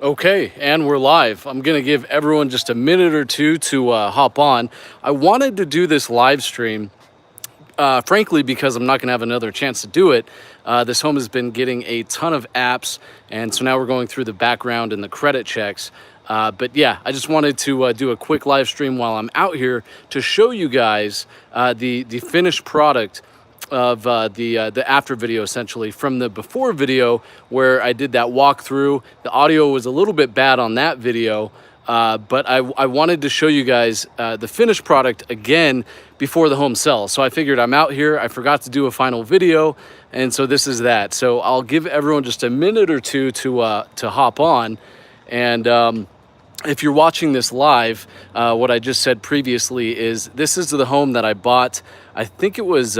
Okay, and we're live. I'm going to give everyone just a minute or two to hop on. I wanted to do this live stream, frankly, because I'm not going to have another chance to do it. This home has been getting a ton of apps, and so now we're going through the background and the credit checks. But yeah, I just wanted to do a quick live stream while I'm out here to show you guys the finished product of the after video, essentially from the before video where I did that walkthrough. The audio was a little bit bad on that video, but I wanted to show you guys the finished product again before the home sells. So I figured I'm out here, I forgot to do a final video, and so this is that. So I'll give everyone just a minute or two to hop on. And if you're watching this live, what I just said previously is this is the home that I bought. I think it was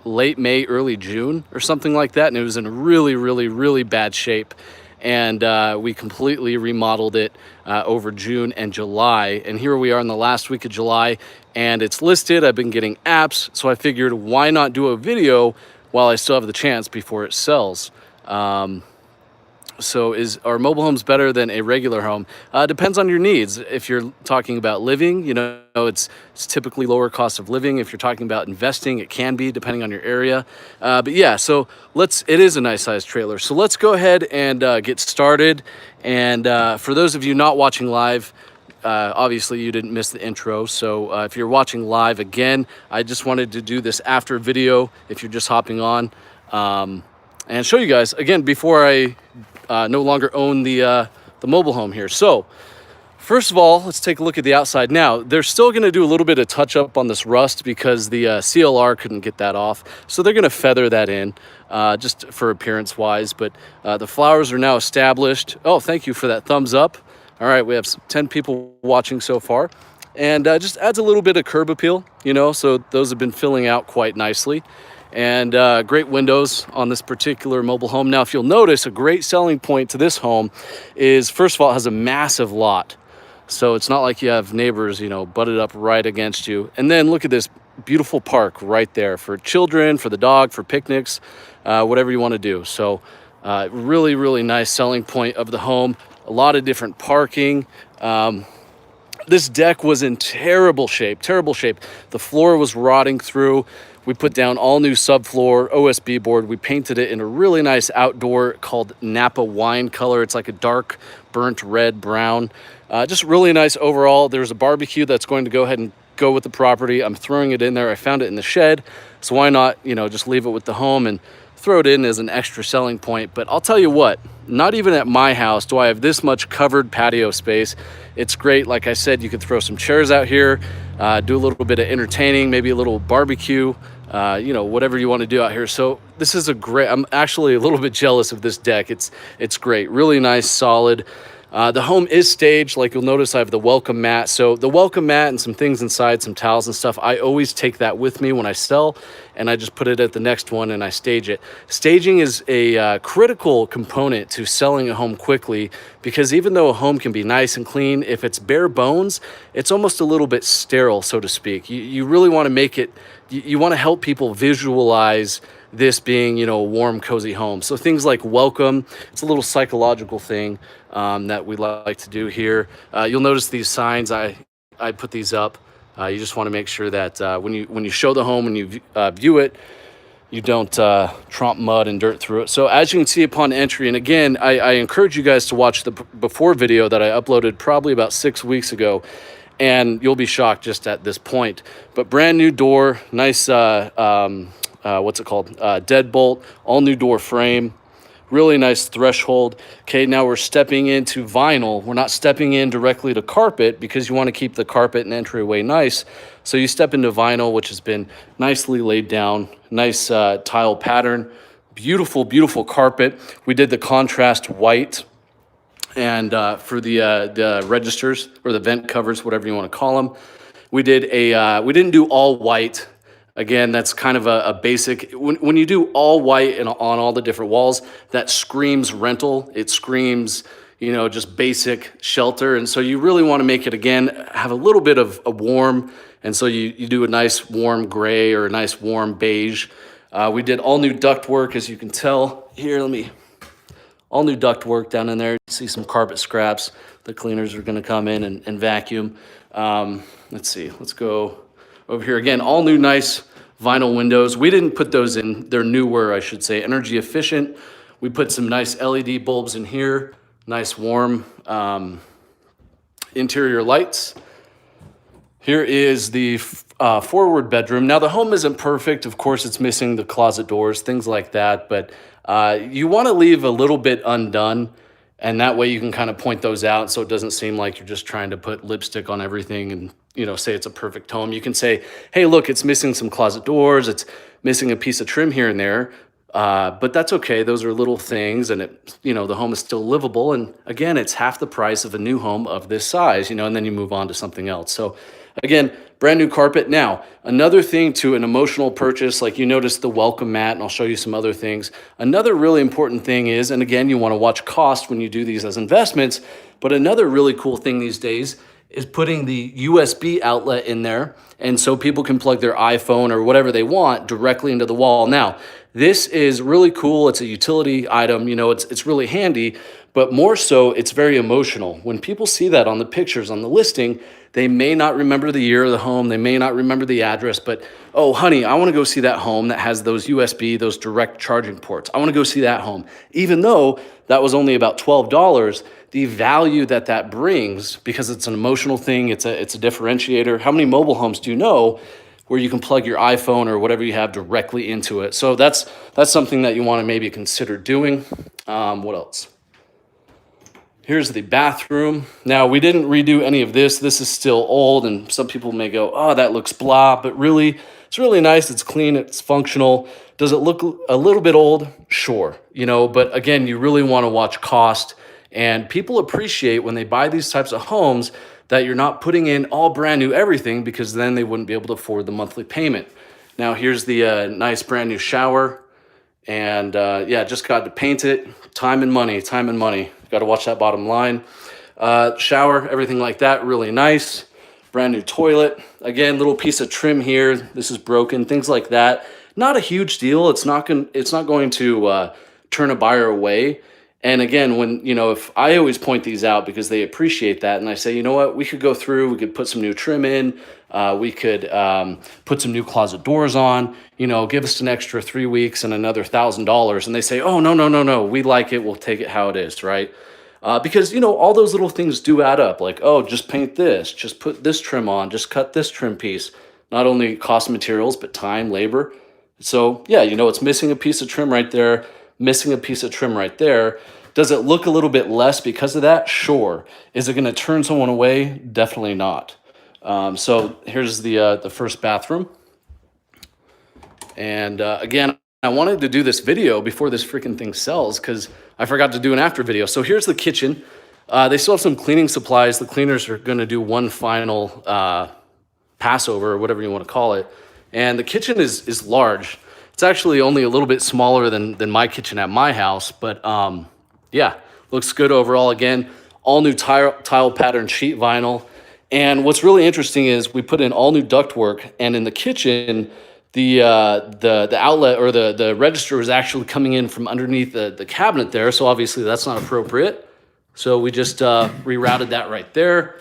late May, early June or something like that. And it was in really, really, really bad shape. And we completely remodeled it over June and July. And here we are in the last week of July, and it's listed. I've been getting apps. So I figured, why not do a video while I still have the chance before it sells? So are mobile homes better than a regular home? Depends on your needs. If you're talking about living, it's typically lower cost of living. If you're talking about investing, it can be depending on your area. But yeah, so it is a nice sized trailer. So let's go ahead and get started. And for those of you not watching live, obviously you didn't miss the intro. So if you're watching live again, I just wanted to do this after video if you're just hopping on, and show you guys again before I no longer own the mobile home here. So first of all, let's take a look at the outside. Now, they're still going to do a little bit of touch up on this rust because the CLR couldn't get that off. So they're going to feather that in just for appearance wise. But the flowers are now established. Oh, thank you for that thumbs up. All right, we have 10 people watching so far. And just adds a little bit of curb appeal, so those have been filling out quite nicely. And great windows on this particular mobile home. Now, if you'll notice, a great selling point to this home is, first of all, it has a massive lot. So it's not like you have neighbors, butted up right against you. And then look at this beautiful park right there for children, for the dog, for picnics, whatever you want to do. So really, really nice selling point of the home. A lot of different parking. This deck was in terrible shape. The floor was rotting through. We put down all new subfloor, OSB board. We painted it in a really nice outdoor called Napa wine color. It's like a dark burnt red brown. Just really nice overall. There's a barbecue that's going to go ahead and go with the property. I'm throwing it in there. I found it in the shed. So why not, just leave it with the home and throw it in as an extra selling point. But I'll tell you what, not even at my house do I have this much covered patio space. It's great. Like I said, you could throw some chairs out here, do a little bit of entertaining, maybe a little barbecue, whatever you want to do out here. So this is I'm actually a little bit jealous of this deck. It's great. Really nice, solid. The home is staged. Like you'll notice, I have the welcome mat. So the welcome mat and some things inside, some towels and stuff, I always take that with me when I sell, and I just put it at the next one and I stage it. Staging is a critical component to selling a home quickly, because even though a home can be nice and clean, if it's bare bones, it's almost a little bit sterile, so to speak. You really want to make it, you want to help people visualize this being, a warm, cozy home. So things like welcome, it's a little psychological thing that we like to do here. You'll notice these signs, I put these up. You just want to make sure that when you show the home, when you view it, you don't tromp mud and dirt through it. So as you can see upon entry, and again, I encourage you guys to watch the before video that I uploaded probably about 6 weeks ago, and you'll be shocked just at this point. But brand new door, nice, what's it called? Deadbolt, all new door frame, really nice threshold. Okay, now we're stepping into vinyl. We're not stepping in directly to carpet because you want to keep the carpet and entryway nice. So you step into vinyl, which has been nicely laid down, nice tile pattern, beautiful, beautiful carpet. We did the contrast white. And for the registers or the vent covers, whatever you want to call them, we didn't do all white. Again, that's kind of a basic. When you do all white and on all the different walls, that screams rental. It screams, just basic shelter. And so you really want to make it, again, have a little bit of a warm. And so you do a nice warm gray or a nice warm beige. We did all new ductwork, as you can tell here. All new ductwork down in there. You see some carpet scraps. The cleaners are going to come in and vacuum. Let's see. Let's go over here again. All new nice vinyl windows. We didn't put those in. They're newer, I should say. Energy efficient. We put some nice LED bulbs in here. Nice warm interior lights. Here is the forward bedroom. Now, the home isn't perfect. Of course, it's missing the closet doors, things like that. But you want to leave a little bit undone. And that way you can kind of point those out so it doesn't seem like you're just trying to put lipstick on everything and, say it's a perfect home. You can say, hey, look, it's missing some closet doors. It's missing a piece of trim here and there. But that's okay. Those are little things, and the home is still livable. And again, it's half the price of a new home of this size, and then you move on to something else. So again, brand new carpet. Now, another thing to an emotional purchase, like you notice the welcome mat, and I'll show you some other things. Another really important thing is, and again, you want to watch cost when you do these as investments, but another really cool thing these days is putting the USB outlet in there. And so people can plug their iPhone or whatever they want directly into the wall. Now, this is really cool. It's a utility item, it's really handy, but more so it's very emotional. When people see that on the pictures on the listing, they may not remember the year of the home. They may not remember the address, but, oh, honey, I want to go see that home that has those USB, those direct charging ports. I want to go see that home. Even though that was only about $12, the value that brings, because it's an emotional thing, it's a differentiator. How many mobile homes do you know where you can plug your iPhone or whatever you have directly into it? So that's something that you want to maybe consider doing. What else? Here's the bathroom. Now, we didn't redo any of this. This is still old, and some people may go, oh, that looks blah, but really, it's really nice. It's clean, it's functional. Does it look a little bit old? Sure, but again, you really want to watch cost, and people appreciate when they buy these types of homes that you're not putting in all brand new everything, because then they wouldn't be able to afford the monthly payment. Now, here's the nice brand new shower, and just got to paint it. Time and money. Got to watch that bottom line. Shower, everything like that, really nice. Brand new toilet. Again, little piece of trim here. This is broken, things like that. Not a huge deal. It's not going to turn a buyer away. And again, if I always point these out because they appreciate that, and I say, you know what, we could go through, we could put some new trim in, we could put some new closet doors on, give us an extra 3 weeks and another $1,000. And they say, oh, no, we like it, we'll take it how it is, right? Because, all those little things do add up, like, oh, just paint this, just put this trim on, just cut this trim piece. Not only cost materials, but time, labor. So, yeah, it's missing a piece of trim right there, missing a piece of trim right there. Does it look a little bit less because of that? Sure. Is it going to turn someone away? Definitely not. So here's the first bathroom. And again, I wanted to do this video before this freaking thing sells because I forgot to do an after video. So here's the kitchen. They still have some cleaning supplies. The cleaners are going to do one final Passover or whatever you want to call it. And the kitchen is large. It's actually only a little bit smaller than my kitchen at my house, but looks good overall. Again, all new tile pattern sheet vinyl. And what's really interesting is we put in all new ductwork, and in the kitchen, the outlet or the register is actually coming in from underneath the cabinet there. So obviously that's not appropriate. So we just rerouted that right there.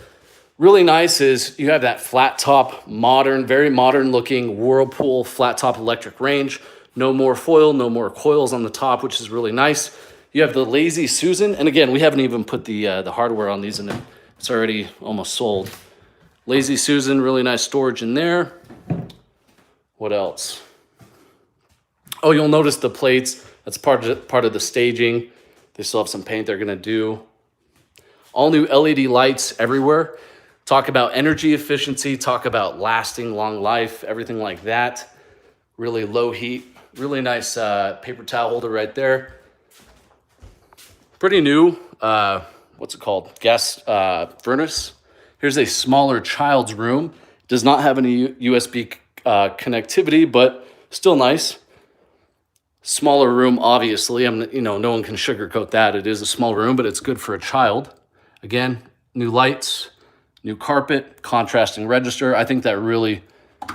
Really nice is you have that flat top, very modern looking Whirlpool flat top electric range. No more foil, no more coils on the top, which is really nice. You have the Lazy Susan, and again, we haven't even put the hardware on these, and it's already almost sold. Lazy Susan, really nice storage in there. What else? Oh, you'll notice the plates. That's part of the staging. They still have some paint they're gonna do. All new LED lights everywhere. Talk about energy efficiency, talk about lasting, long life, everything like that. Really low heat, really nice paper towel holder right there. Pretty new, what's it called? Gas furnace. Here's a smaller child's room. Does not have any USB connectivity, but still nice. Smaller room, obviously. No one can sugarcoat that. It is a small room, but it's good for a child. Again, new lights. New carpet, contrasting register. I think that really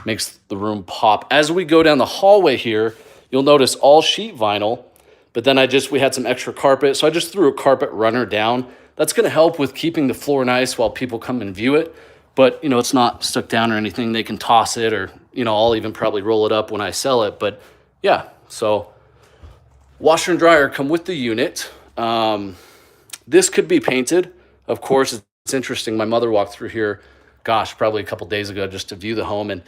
makes the room pop. As we go down the hallway here, you'll notice all sheet vinyl, But then we had some extra carpet, so I just threw a carpet runner down. That's going to help with keeping the floor nice while people come and view it. But, it's not stuck down or anything. They can toss it, or, I'll even probably roll it up when I sell it. But yeah, so washer and dryer come with the unit. This could be painted. Of course, it's interesting. My mother walked through here, gosh, probably a couple days ago just to view the home. And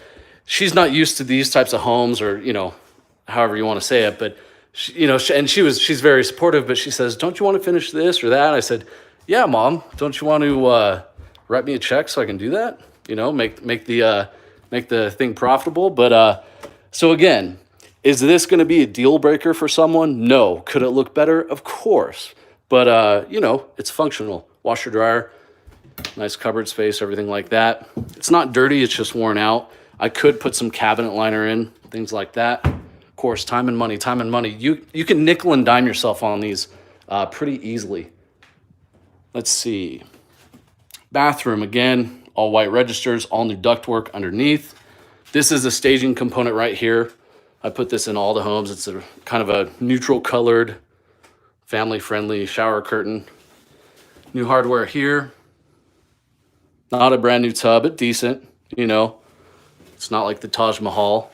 she's not used to these types of homes, or, however you want to say it. But, she's very supportive, but she says, don't you want to finish this or that? I said, yeah, Mom, don't you want to write me a check so I can do that? Make the thing profitable. But so again, is this going to be a deal breaker for someone? No. Could it look better? Of course. But it's functional. Washer, dryer, nice cupboard space, everything like that. It's not dirty. It's just worn out. I could put some cabinet liner in, things like that. Of course, time and money. You can nickel and dime yourself on these pretty easily. Let's see. Bathroom, again, all white registers, all new ductwork underneath. This is a staging component right here. I put this in all the homes. It's a kind of a neutral colored, family-friendly shower curtain. New hardware here. Not a brand new tub, but decent, It's not like the Taj Mahal.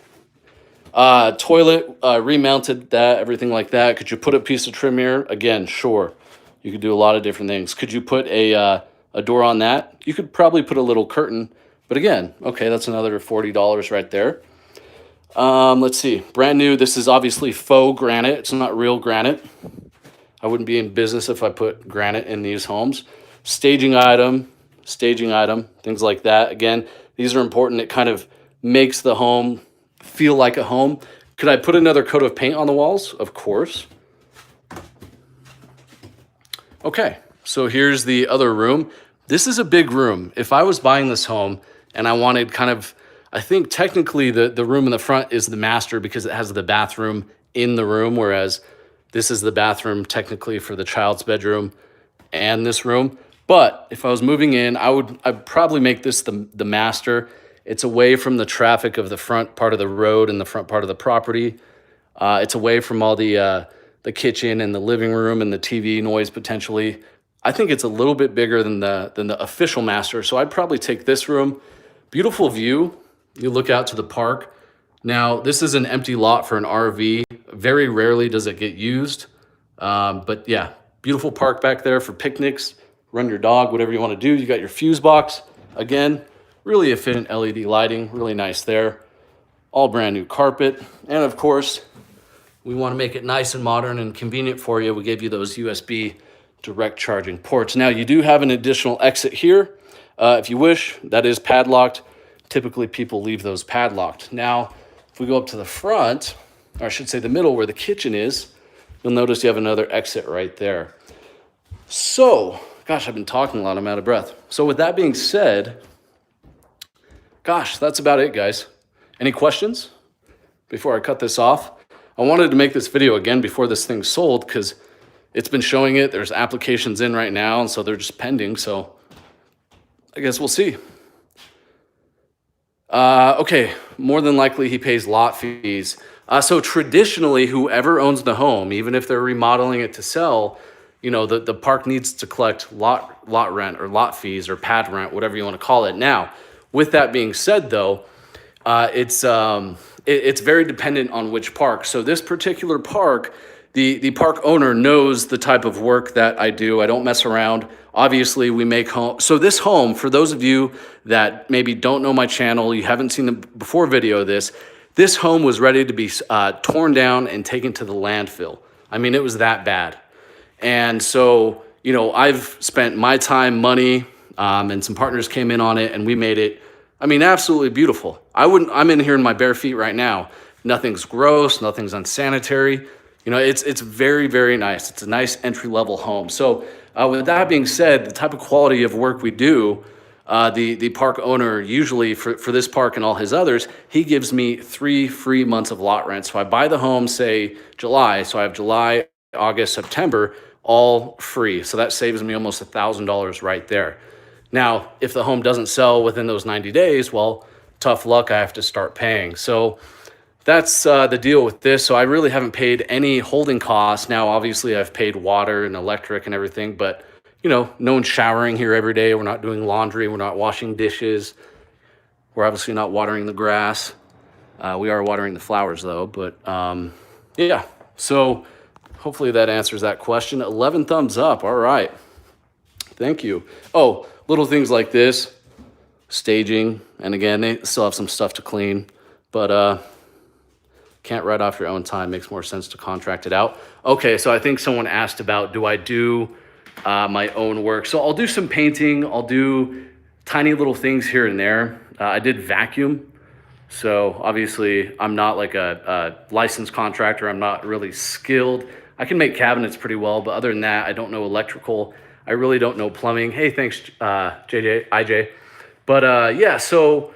Toilet, remounted that, everything like that. Could you put a piece of trim here? Again, sure. You could do a lot of different things. Could you put a door on that? You could probably put a little curtain. But again, okay, that's another $40 right there. Let's see. Brand new. This is obviously faux granite. It's not real granite. I wouldn't be in business if I put granite in these homes. Staging item, things like that. Again, these are important. It kind of makes the home feel like a home. Could I put another coat of paint on the walls? Of course. Okay, so here's the other room. This is a big room. If I was buying this home and I wanted I think technically the room in the front is the master because it has the bathroom in the room, whereas this is the bathroom technically for the child's bedroom and this room. But if I was moving in, I'd probably make this the master. It's away from the traffic of the front part of the road and the front part of the property. It's away from all the kitchen and the living room and the TV noise potentially. I think it's a little bit bigger than the official master, so I'd probably take this room. Beautiful view. You look out to the park. Now, this is an empty lot for an RV. Very rarely does it get used. But yeah, beautiful park back there for picnics, run your dog, whatever you want to do. You got your fuse box. Again, really efficient LED lighting, really nice there. All brand new carpet. And of course, we want to make it nice and modern and convenient for you. We gave you those USB direct charging ports. Now, you do have an additional exit here. If you wish, that is padlocked. Typically, people leave those padlocked. Now, if we go up to the front, or I should say the middle where the kitchen is, you'll notice you have another exit right there. So, gosh, I've been talking a lot. I'm out of breath. So with that being said, gosh, that's about it, guys. Any questions before I cut this off? I wanted to make this video again before this thing sold because it's been showing it. There's applications in right now, and so they're just pending. So I guess we'll see. Okay, more than likely he pays lot fees. So traditionally, whoever owns the home, even if they're remodeling it to sell, the park needs to collect lot rent or lot fees or pad rent, whatever you want to call it. Now, with that being said, though, it's very dependent on which park. So this particular park, the park owner knows the type of work that I do. I don't mess around. Obviously, we make home. So this home, for those of you that maybe don't know my channel, you haven't seen the before video of this home was ready to be torn down and taken to the landfill. I mean, it was that bad. And so, I've spent my time, money, and some partners came in on it, and we made it, absolutely beautiful. I'm in here in my bare feet right now. Nothing's gross, nothing's unsanitary. It's very, very nice. It's a nice entry-level home. So with that being said, the type of quality of work we do, the park owner usually for this park and all his others, he gives me 3 free months of lot rent. So I buy the home, say July. So I have July, August, September, all free. So that saves me almost $1,000 right there. Now, if the home doesn't sell within those 90 days, well, tough luck, I have to start paying. So that's the deal with this. So I really haven't paid any holding costs. Now, obviously, I've paid water and electric and everything, but no one's showering here every day. We're not doing laundry. We're not washing dishes. We're obviously not watering the grass. We are watering the flowers though, but yeah. So hopefully that answers that question. 11 thumbs up. All right. Thank you. Oh, little things like this, staging. And again, they still have some stuff to clean, but can't write off your own time. Makes more sense to contract it out. Okay, so I think someone asked about, do I do my own work? So I'll do some painting. I'll do tiny little things here and there. I did vacuum. So obviously I'm not like a licensed contractor. I'm not really skilled. I can make cabinets pretty well, but other than that, I don't know electrical. I really don't know plumbing. Hey, thanks, IJ. But yeah, so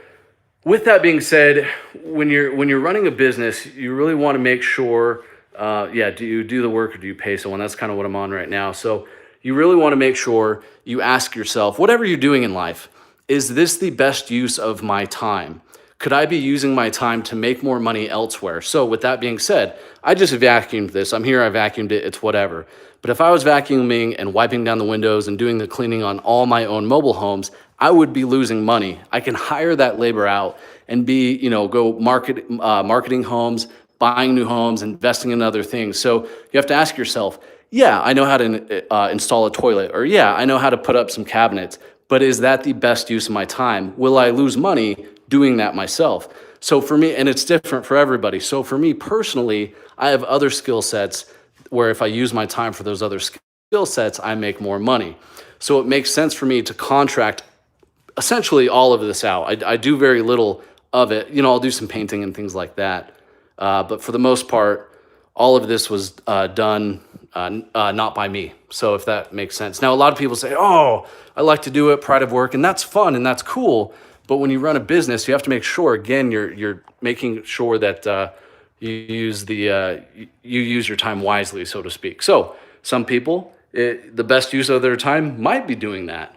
with that being said, when you're running a business, you really want to make sure, yeah, do you do the work or do you pay someone? That's kind of what I'm on right now. So you really want to make sure you ask yourself, whatever you're doing in life, is this the best use of my time? Could I be using my time to make more money elsewhere? So with that being said, I just vacuumed this. I'm here, I vacuumed it, it's whatever. But if I was vacuuming and wiping down the windows and doing the cleaning on all my own mobile homes, I would be losing money. I can hire that labor out and go marketing homes, buying new homes, investing in other things. So you have to ask yourself, yeah, I know how to install a toilet, or yeah, I know how to put up some cabinets, but is that the best use of my time? Will I lose money doing that myself? So for me, and it's different for everybody. So for me personally, I have other skill sets where if I use my time for those other skill sets, I make more money. So it makes sense for me to contract essentially all of this out. I do very little of it. I'll do some painting and things like that. But for the most part, all of this was done not by me. So if that makes sense. Now, a lot of people say, oh, I like to do it, pride of work, and that's fun and that's cool. But when you run a business, you have to make sure, again, you're making sure that you use your time wisely, so to speak. So some people, the best use of their time might be doing that.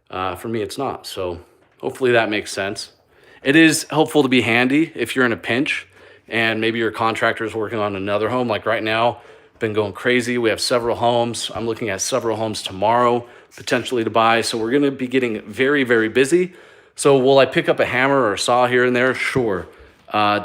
For me, it's not. So hopefully that makes sense. It is helpful to be handy if you're in a pinch and maybe your contractor is working on another home. Like right now, been going crazy. We have several homes. I'm looking at several homes tomorrow, potentially to buy. So we're going to be getting very, very busy. So will I pick up a hammer or a saw here and there? Sure,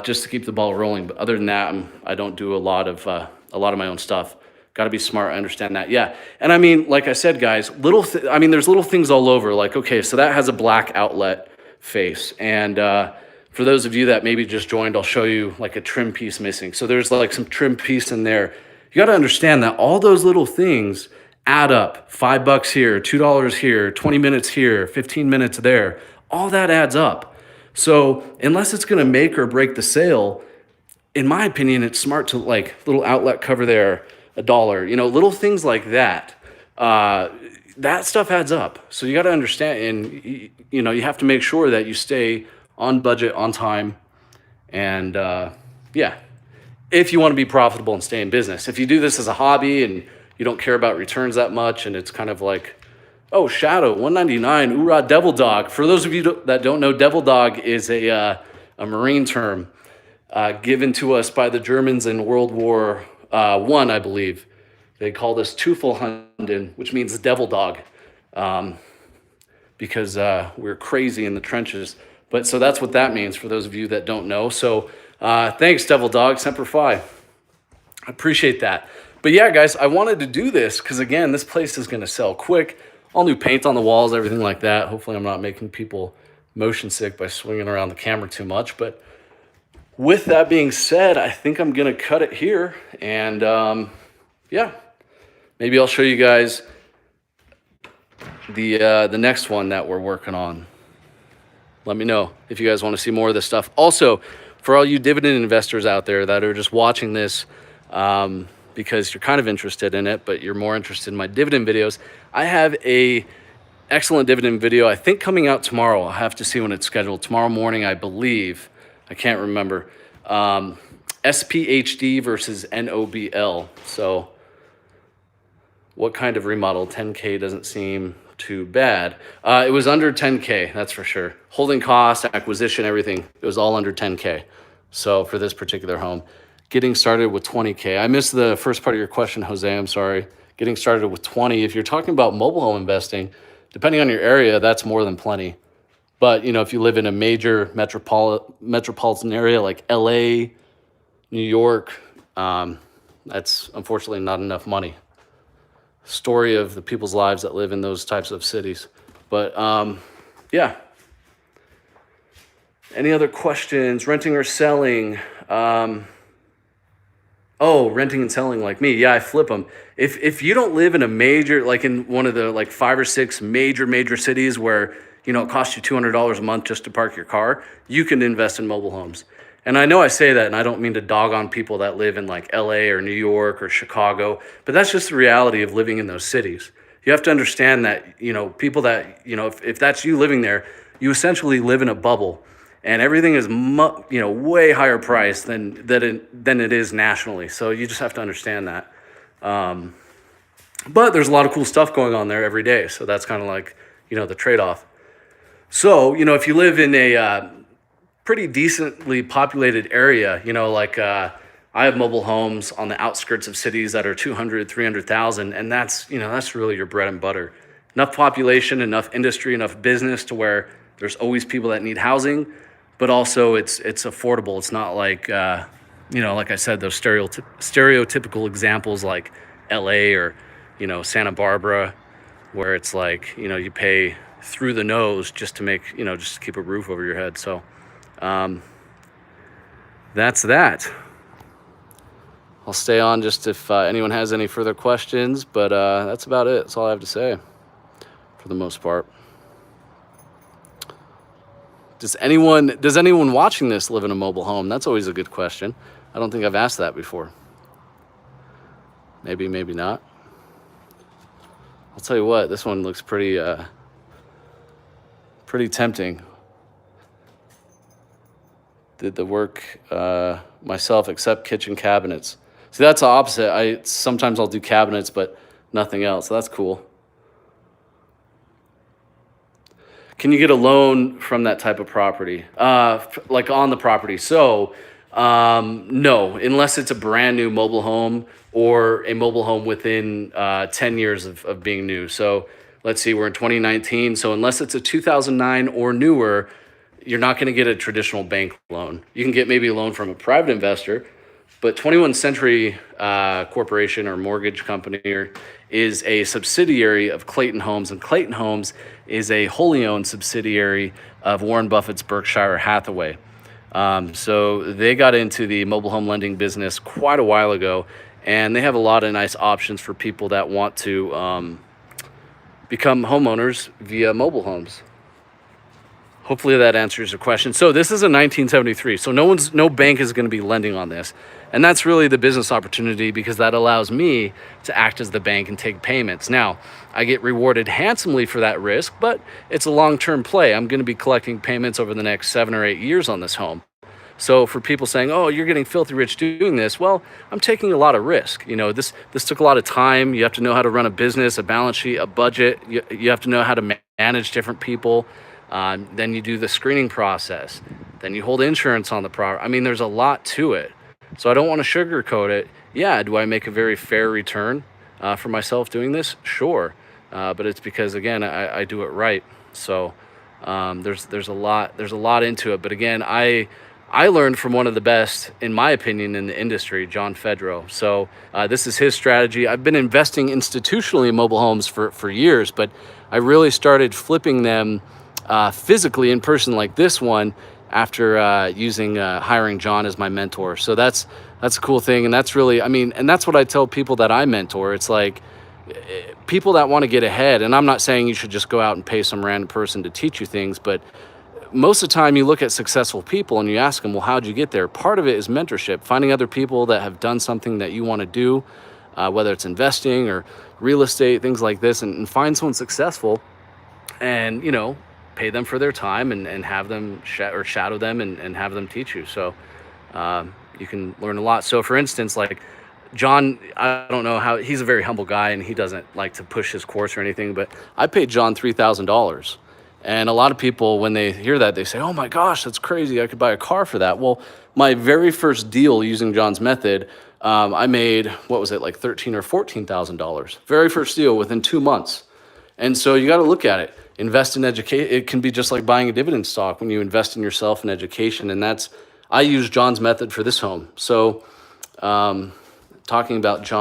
just to keep the ball rolling. But other than that, I don't do a lot of my own stuff. Got to be smart. I understand that. Yeah. And I mean, like I said, guys, there's little things all over. Like, okay, so that has a black outlet face. And for those of you that maybe just joined, I'll show you like a trim piece missing. So there's like some trim piece in there. You got to understand that all those little things add up. $5 here, $2 here, 20 minutes here, 15 minutes there. All that adds up. So unless it's going to make or break the sale, in my opinion, it's smart to like little outlet cover there, $1, little things like that. That stuff adds up. So you got to understand, and you have to make sure that you stay on budget, on time, and yeah, if you want to be profitable and stay in business. If you do this as a hobby and you don't care about returns that much, and it's kind of like, oh, Shadow, $199, oorah, devil dog. For those of you that don't know, devil dog is a Marine term given to us by the Germans in World War I, I believe. They called us Teufelhunden, which means devil dog, because we're crazy in the trenches. But so that's what that means for those of you that don't know. So thanks, devil dog, Semper Fi. I appreciate that. But yeah, guys, I wanted to do this because, again, this place is going to sell quick. All new paint on the walls, everything like that. Hopefully I'm not making people motion sick by swinging around the camera too much. But with that being said, I think I'm going to cut it here. And yeah, maybe I'll show you guys the next one that we're working on. Let me know if you guys want to see more of this stuff. Also, for all you dividend investors out there that are just watching this because you're kind of interested in it, but you're more interested in my dividend videos, I have a excellent dividend video, I think, coming out tomorrow. I'll have to see when it's scheduled. Tomorrow morning, I believe. I can't remember. SPHD versus NOBL. So what kind of remodel? 10K doesn't seem too bad. It was under 10K, that's for sure. Holding costs, acquisition, everything. It was all under 10K. So for this particular home, getting started with 20K. I missed the first part of your question, Jose. I'm sorry. Getting started with 20. If you're talking about mobile home investing, depending on your area, that's more than plenty. But if you live in a major metropolitan area like LA, New York, that's unfortunately not enough money. Story of the people's lives that live in those types of cities. But yeah. Any other questions? Renting or selling? Oh, renting and selling like me. Yeah, I flip them. If you don't live in a major, like in one of the like 5 or 6 major cities where, it costs you $200 a month just to park your car, you can invest in mobile homes. And I know I say that, and I don't mean to dog on people that live in like LA or New York or Chicago, but that's just the reality of living in those cities. You have to understand that, people that, if that's you living there, you essentially live in a bubble, and everything is way higher priced than it is nationally. So you just have to understand that. But there's a lot of cool stuff going on there every day. So that's kind of like, the trade-off. So, if you live in a pretty decently populated area, like I have mobile homes on the outskirts of cities that are 200, 300,000, and that's really your bread and butter. Enough population, enough industry, enough business to where there's always people that need housing, but also it's affordable. It's not like like I said, those stereotypical examples like LA or Santa Barbara, where it's like you pay through the nose just to make just to keep a roof over your head. So that's that. I'll stay on just if anyone has any further questions, but that's about it. That's all I have to say for the most part. Does anyone watching this live in a mobile home? That's always a good question. I don't think I've asked that before. Maybe not. I'll tell you what, this one looks pretty tempting. Did the work myself except kitchen cabinets. See, that's the opposite. Sometimes I'll do cabinets, but nothing else. So that's cool. Can you get a loan from that type of property? Like on the property? So, no, unless it's a brand new mobile home or a mobile home within 10 years of being new. So let's see, we're in 2019. So unless it's a 2009 or newer, you're not going to get a traditional bank loan. You can get maybe a loan from a private investor, but 21 Century Corporation or mortgage company is a subsidiary of Clayton Homes, and Clayton Homes is a wholly owned subsidiary of Warren Buffett's Berkshire Hathaway. So they got into the mobile home lending business quite a while ago, and they have a lot of nice options for people that want to become homeowners via mobile homes. Hopefully that answers your question. So this is a 1973. So no bank is going to be lending on this. And that's really the business opportunity, because that allows me to act as the bank and take payments. Now, I get rewarded handsomely for that risk, but it's a long-term play. I'm going to be collecting payments over the next 7 or 8 years on this home. So for people saying, oh, you're getting filthy rich doing this, well, I'm taking a lot of risk. This took a lot of time. You have to know how to run a business, a balance sheet, a budget. You have to know how to manage different people. Then you do the screening process. Then you hold insurance on the property. I mean, there's a lot to it. So I don't want to sugarcoat it. Yeah, do I make a very fair return for myself doing this? Sure. But it's because, again, I do it right. So there's a lot into it. But again, I learned from one of the best, in my opinion, in the industry, John Fedro. So this is his strategy. I've been investing institutionally in mobile homes for years, but I really started flipping them physically in person like this one after hiring John as my mentor. So that's a cool thing. And that's really, and that's what I tell people that I mentor. It's like people that want to get ahead. And I'm not saying you should just go out and pay some random person to teach you things, but most of the time you look at successful people and you ask them, well, how'd you get there? Part of it is mentorship, finding other people that have done something that you want to do, whether it's investing or real estate, things like this, and find someone successful and, pay them for their time and have them shadow them and have them teach you. So you can learn a lot. So for instance, like John, I don't know how, he's a very humble guy and he doesn't like to push his course or anything, but I paid John $3,000 And a lot of people, when they hear that, they say, oh my gosh, that's crazy. I could buy a car for that. Well, my very first deal using John's method, I made, what was it, like $13,000 or $14,000. Very first deal within 2 months. And so you got to look at it. Invest in education. It can be just like buying a dividend stock when you invest in yourself and education. And I use John's method for this home. So, talking about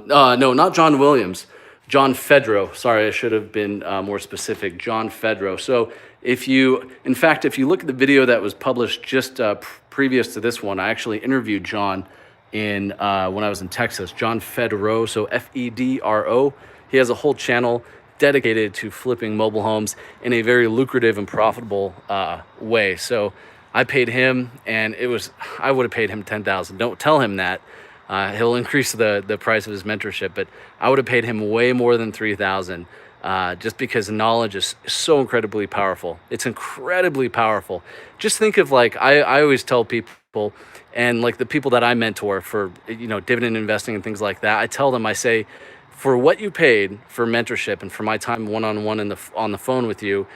no, not John Williams, John Fedro. Sorry, I should have been more specific. John Fedro. So in fact, if you look at the video that was published just previous to this one, I actually interviewed John when I was in Texas. John Fedro, so Fedro. He has a whole channel dedicated to flipping mobile homes in a very lucrative and profitable way. So I paid him, and I would have paid him $10,000. Don't tell him that. He'll increase the price of his mentorship, but I would have paid him way more than $3,000, just because knowledge is so incredibly powerful. It's incredibly powerful. Just think of, like, I always tell people, and like the people that I mentor for, dividend investing and things like that, I tell them, I say, for what you paid for mentorship and for my time one-on-one on the phone with you,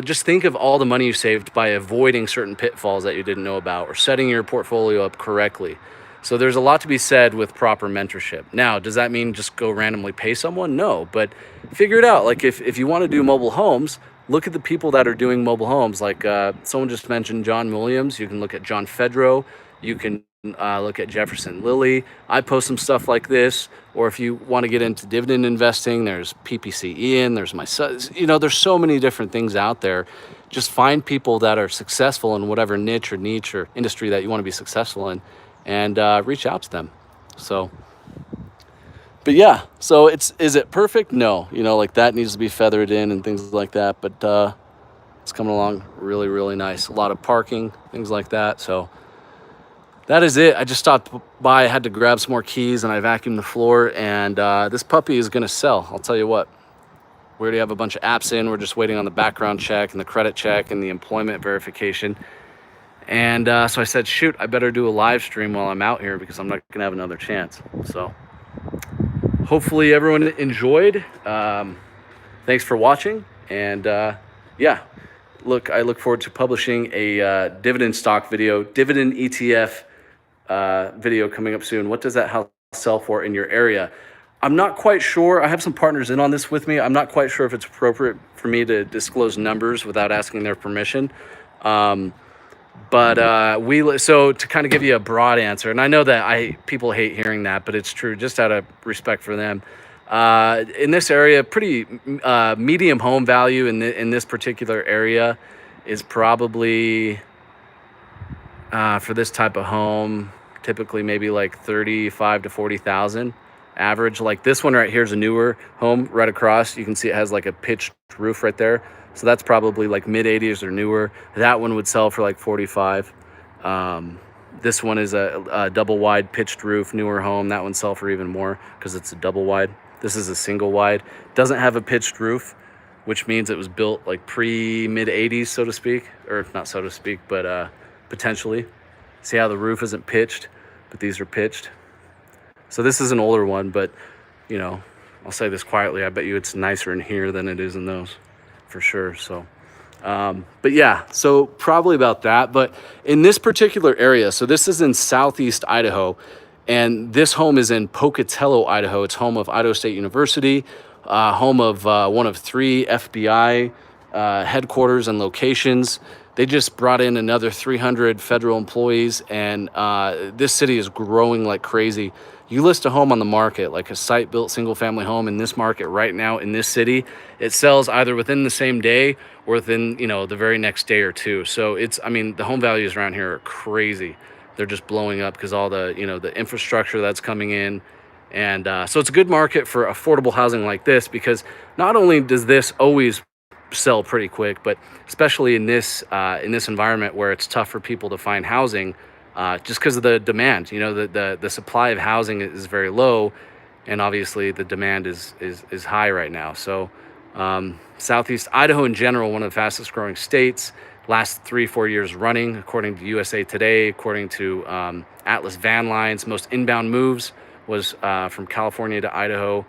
just think of all the money you saved by avoiding certain pitfalls that you didn't know about, or setting your portfolio up correctly. So there's a lot to be said with proper mentorship. Now, does that mean just go randomly pay someone? No, but figure it out. Like if you want to do mobile homes, look at the people that are doing mobile homes. Like someone just mentioned John Williams. You can look at John Fedro. You can look at Jefferson Lilly. I post some stuff like this. Or if you want to get into dividend investing, there's PPC Ian, there's my son. There's so many different things out there. Just find people that are successful in whatever niche or industry that you want to be successful in, and reach out to them. So, but yeah, so is it perfect? No, like that needs to be feathered in and things like that. But it's coming along really, really nice. A lot of parking, things like that. So that is it. I just stopped by. I had to grab some more keys, and I vacuumed the floor. And this puppy is going to sell. I'll tell you what. We already have a bunch of apps in. We're just waiting on the background check and the credit check and the employment verification. And so I said, shoot, I better do a live stream while I'm out here, because I'm not going to have another chance. So hopefully everyone enjoyed. Thanks for watching. And yeah, I look forward to publishing a dividend stock video, dividend ETF video coming up soon. What does that house sell for in your area? I'm not quite sure. I have some partners in on this with me. I'm not quite sure if it's appropriate for me to disclose numbers without asking their permission. But so to kind of give you a broad answer, and I know that people hate hearing that, but it's true, just out of respect for them. In this area, pretty medium home value in this particular area is probably for this type of home, typically maybe like 35 to 40,000 average. Like this one right here is a newer home right across. You can see it has like a pitched roof right there. So that's probably like mid 80s or newer. That one would sell for like 45. This one is a double wide pitched roof, newer home. That one sell for even more because it's a double wide. This is a single wide. Doesn't have a pitched roof, which means it was built like mid 80s, so to speak, or not so to speak, but potentially. See how the roof isn't pitched, but these are pitched. So this is an older one, but I'll say this quietly. I bet you it's nicer in here than it is in those, for sure. So, but yeah, so probably about that. But in this particular area, so this is in southeast Idaho, and this home is in Pocatello, Idaho. It's home of Idaho State University, home of one of 3 FBI headquarters and locations. They just brought in another 300 federal employees, and this city is growing like crazy. You list a home on the market, like a site-built single-family home in this market right now in this city, it sells either within the same day or within, the very next day or two. So the home values around here are crazy. They're just blowing up because all the, the infrastructure that's coming in. And so it's a good market for affordable housing like this, because not only does this always sell pretty quick, but especially in this environment where it's tough for people to find housing, just because of the demand. The supply of housing is very low, and obviously the demand is high right now. So southeast Idaho in general, one of the fastest growing states, last 3-4 years running, according to USA Today, according to Atlas Van Lines. Most inbound moves was from California to Idaho.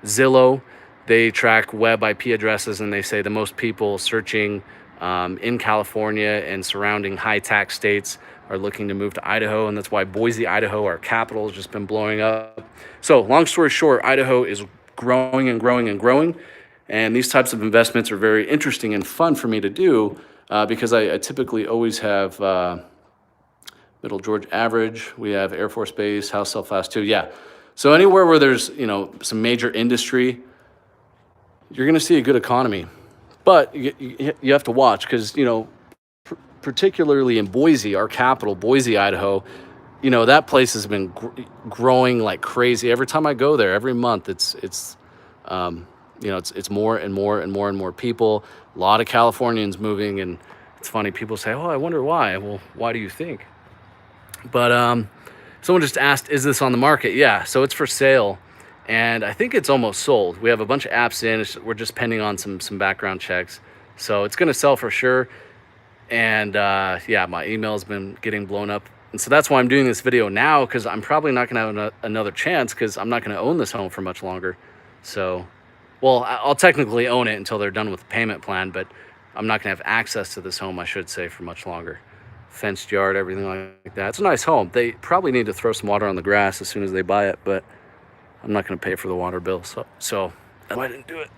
Zillow, they track web IP addresses, and they say the most people searching in California and surrounding high tax states are looking to move to Idaho, and that's why Boise, Idaho, our capital, has just been blowing up. So long story short, Idaho is growing and growing and growing, and these types of investments are very interesting and fun for me to do because I typically always have Middle Georgia average. We have Air Force Base, House Self Fast 2. Yeah. So anywhere where there's, some major industry, you're going to see a good economy. But you have to watch because, particularly in Boise, our capital, Boise, Idaho, that place has been growing like crazy. Every time I go there, every month, it's more and more and more and more people. A lot of Californians moving, and it's funny. People say, "Oh, I wonder why." Well, why do you think? But someone just asked, "Is this on the market?" Yeah, so it's for sale, and I think it's almost sold. We have a bunch of apps in. We're just pending on some background checks, so it's going to sell for sure. And yeah, my email's been getting blown up, and so that's why I'm doing this video now, because I'm probably not going to have another chance, because I'm not going to own this home for much longer. So, well, I'll technically own it until they're done with the payment plan, but I'm not going to have access to this home, I should say, for much longer. Fenced yard, everything like that. It's a nice home. They probably need to throw some water on the grass as soon as they buy it, but I'm not going to pay for the water bill, so that's why I didn't do it.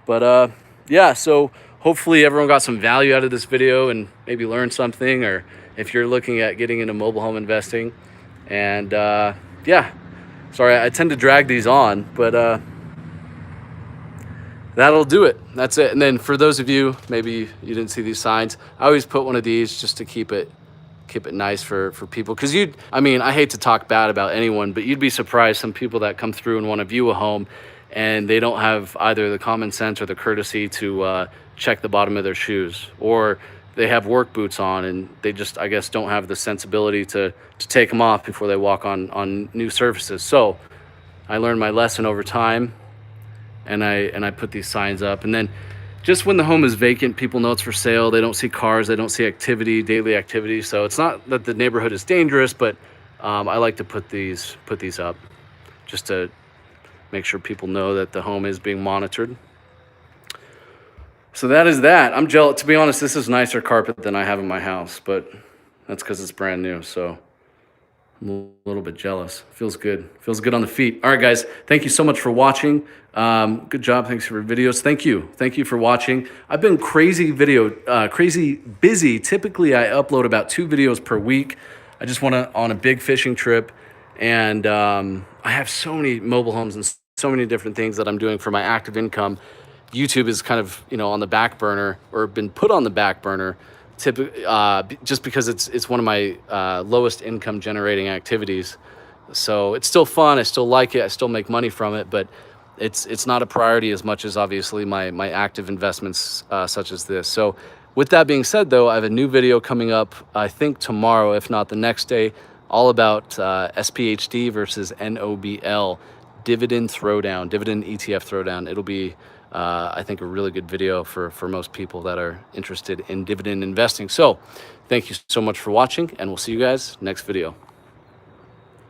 But yeah, so hopefully everyone got some value out of this video and maybe learned something, or if you're looking at getting into mobile home investing. And yeah, sorry, I tend to drag these on, but that'll do it. That's it. And then for those of you, maybe you didn't see these signs, I always put one of these just to keep it nice for people. Because I hate to talk bad about anyone, but you'd be surprised some people that come through and want to view a home, and they don't have either the common sense or the courtesy to check the bottom of their shoes, or they have work boots on and they just, I guess, don't have the sensibility to take them off before they walk on new surfaces. So I learned my lesson over time, and I put these signs up. And then just when the home is vacant, people know it's for sale. They don't see cars, they don't see activity, daily activity. So it's not that the neighborhood is dangerous, but I like to put these up just to make sure people know that the home is being monitored. So that is that. I'm jealous. To be honest, this is nicer carpet than I have in my house, but that's because it's brand new. So I'm a little bit jealous. Feels good. Feels good on the feet. All right, guys. Thank you so much for watching. Good job. Thanks for your videos. Thank you. Thank you for watching. I've been crazy busy. Typically, I upload about 2 videos per week. I just went on a big fishing trip, and I have so many mobile homes and so many different things that I'm doing for my active income. YouTube is kind of, on the back burner, or been put on the back burner, just because it's one of my lowest income generating activities. So it's still fun. I still like it. I still make money from it, but it's not a priority as much as obviously my active investments such as this. So with that being said, though, I have a new video coming up, I think tomorrow, if not the next day, all about SPHD versus NOBL, dividend ETF throwdown. It'll be I think a really good video for most people that are interested in dividend investing. So thank you so much for watching, and we'll see you guys next video.